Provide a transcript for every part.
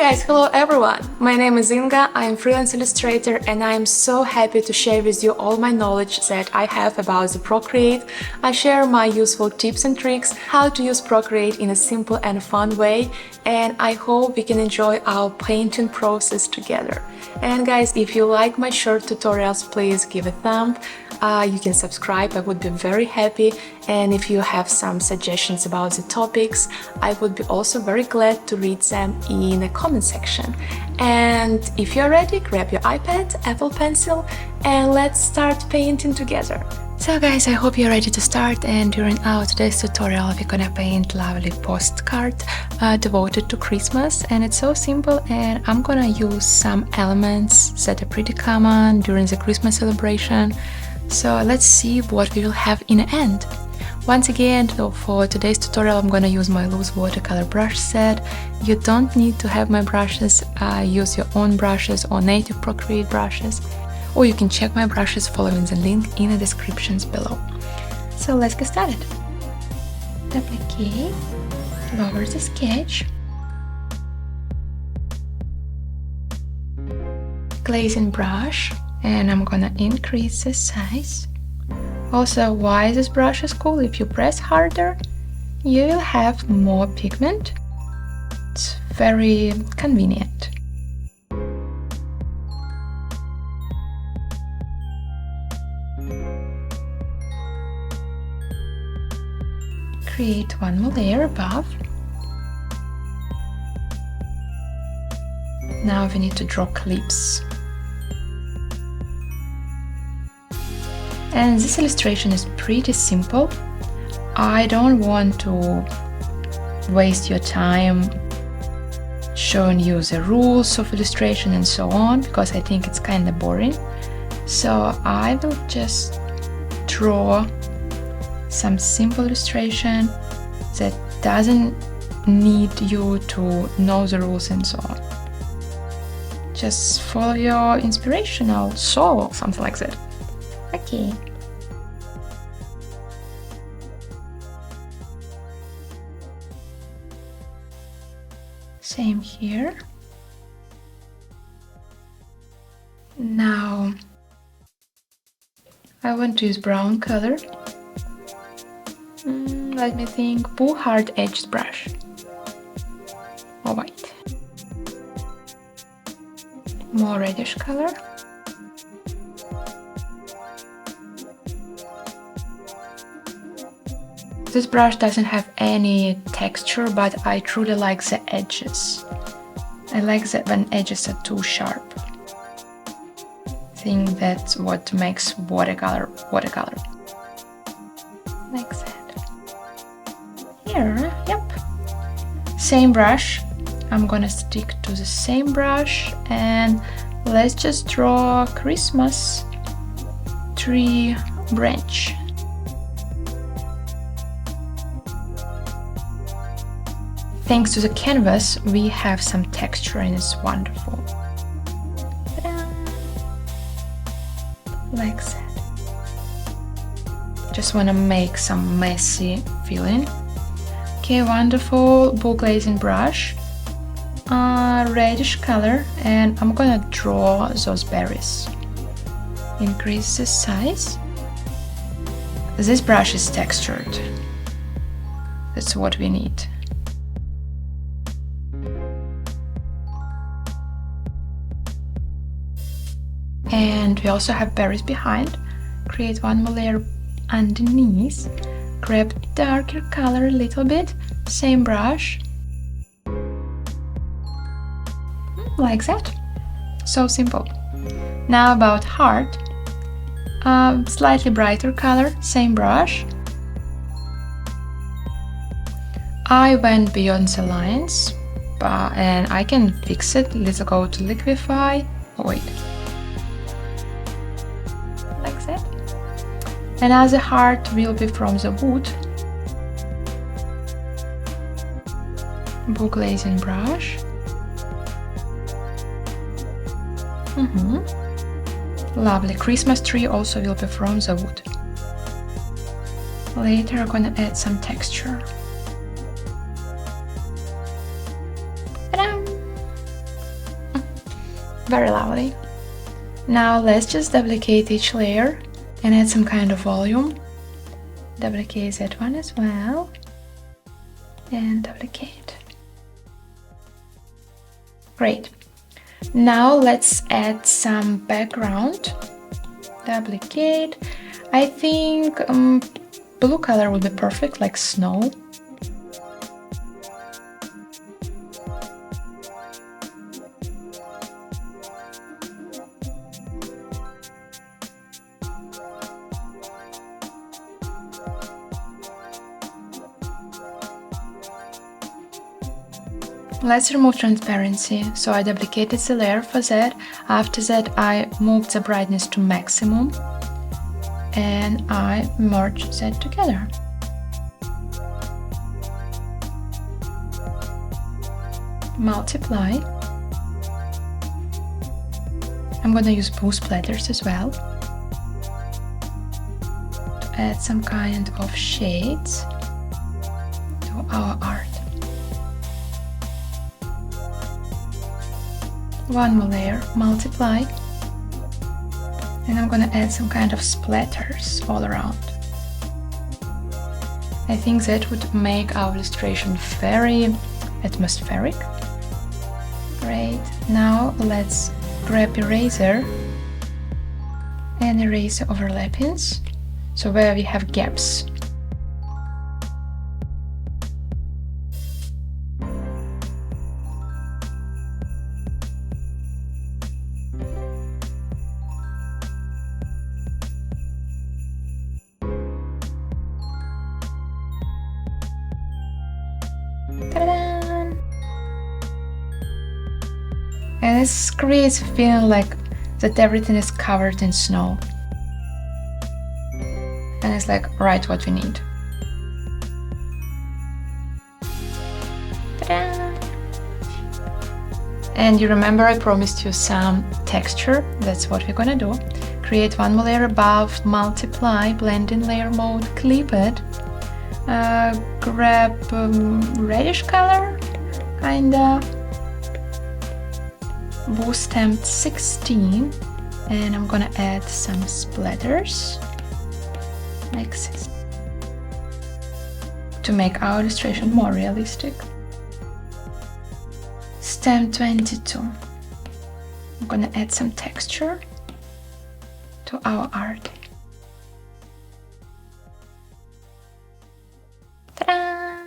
guys, hello everyone! My name is Inga, I am freelance illustrator and I am so happy to share with you all my knowledge that I have about the Procreate. I share my useful tips and tricks, how to use Procreate in a simple and fun way, and I hope we can enjoy our painting process together. And guys, if you like my short tutorials, please give a thumb. You can subscribe, I would be very happy, and if you have some suggestions about the topics, I would be also very glad to read them in the comment section. And if you're ready, grab your iPad, Apple Pencil, and let's start painting together. So guys, I hope you're ready to start, and during our today's tutorial we're gonna paint lovely postcard devoted to Christmas, and it's so simple, and I'm gonna use some elements that are pretty common during the Christmas celebration. So let's see what we will have in the end. Once again, for today's tutorial I'm gonna use my loose watercolor brush set. You don't need to have my brushes, use your own brushes or native Procreate brushes, or you can check my brushes following the link in the descriptions below. So let's get started. Duplicate, lower the sketch, glazing brush, and I'm gonna increase the size. Also, why this brush is cool, if you press harder, you will have more pigment. It's very convenient. Create one more layer above. Now we need to draw clips. And this illustration is pretty simple. I don't want to waste your time showing you the rules of illustration and so on, because I think it's kind of boring. So I will just draw some simple illustration that doesn't need you to know the rules and so on. Just follow your inspirational soul, something like that. Okay. Same here. Now I want to use brown color. Let me think, pull hard edged brush or white. More reddish color. This brush doesn't have any texture, but I truly like the edges. I like that when edges are too sharp. I think that's what makes watercolor. Like that. Here, yep. Same brush. I'm gonna stick to the same brush and let's just draw Christmas tree branch. Thanks to the canvas, we have some texture and it's wonderful. Like that. Just want to make some messy feeling. Okay, wonderful. Blue glazing brush, reddish color, and I'm gonna draw those berries. Increase the size. This brush is textured. That's what we need. And we also have berries behind. Create one more layer underneath. Grab darker color a little bit. Same brush. Like that. So simple. Now about heart. Slightly brighter color. Same brush. I went beyond the lines, and I can fix it. Let's go to liquify. Oh, wait. That. Another heart will be from the wood. Blue glazing brush. Lovely. Christmas tree also will be from the wood. Later I'm gonna add some texture. Very lovely. Now let's just duplicate each layer and add some kind of volume. Duplicate that one as well. And duplicate. Great. Now let's add some background. Duplicate. I think blue color would be perfect, like snow. Let's remove transparency. So I duplicated the layer for that. After that, I moved the brightness to maximum and I merged that together. Multiply. I'm gonna use blue splatters as well to add some kind of shades to our art. One more layer, multiply, and I'm gonna add some kind of splatters all around. I think that would make our illustration very atmospheric. Great. Now let's grab eraser and erase the overlappings, so where we have gaps. And this creates a feeling like that everything is covered in snow. And it's like right what we need. Ta-da! And you remember I promised you some texture. That's what we're gonna do. Create one more layer above, multiply, blend in layer mode, clip it. Grab reddish color, kinda. Boo stamped 16, and I'm gonna add some splatters like this to make our illustration more realistic. Stamp 22. I'm gonna add some texture to our art. Ta-da!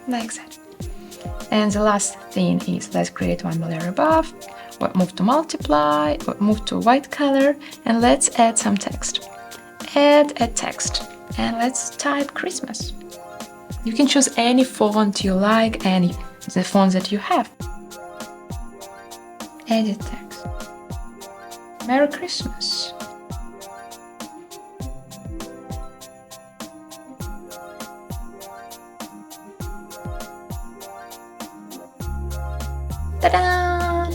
Like that. And the last thing is, let's create one more layer above, move to multiply, move to white color, and let's add some text. Add a text, and let's type Christmas. You can choose any font you like, the font that you have. Edit text. Merry Christmas. Ta-da!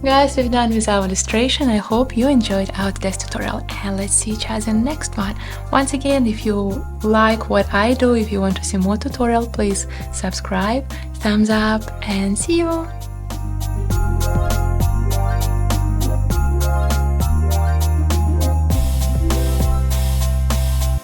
Guys, we've done with our illustration. I hope you enjoyed our today's tutorial, and let's see each other in the next one. Once again, if you like what I do, if you want to see more tutorial, please subscribe, thumbs up, and see you!